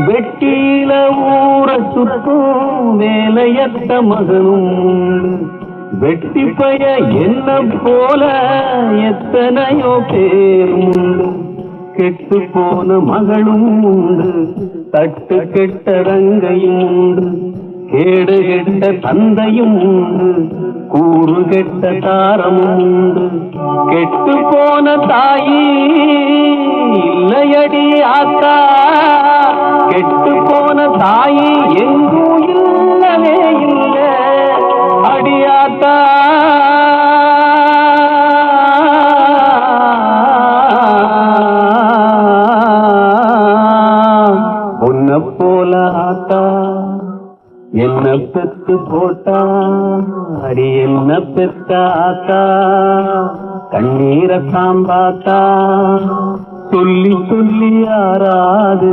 வெட்டியில ஊற சுற்றும் வேலையற்ற மகனும் உண்டு. வெட்டி பய என்ன போல எத்தனையோ பேர் உண்டு. கெட்டு போன மகளும் உண்டு, தட்டு கெட்ட ரங்கையும் உண்டு. கேடு கெட்ட தந்தையும் உண்டு, கூறு கெட்ட தாரமும் உண்டு. கெட்டு போன தாயி இல்லையடி ஆத்தா, கெட்டு போன தாயி எங்கும் இல்லவே இல்லை அடியாத்தா. உன்னை போல ஆத்தா என்ன பெத்து போட்டா, அடி என்ன பெத்த ஆத்தா கண்ணீரை சாம்பாத்தா. சொல்லி சொல்லி யாராது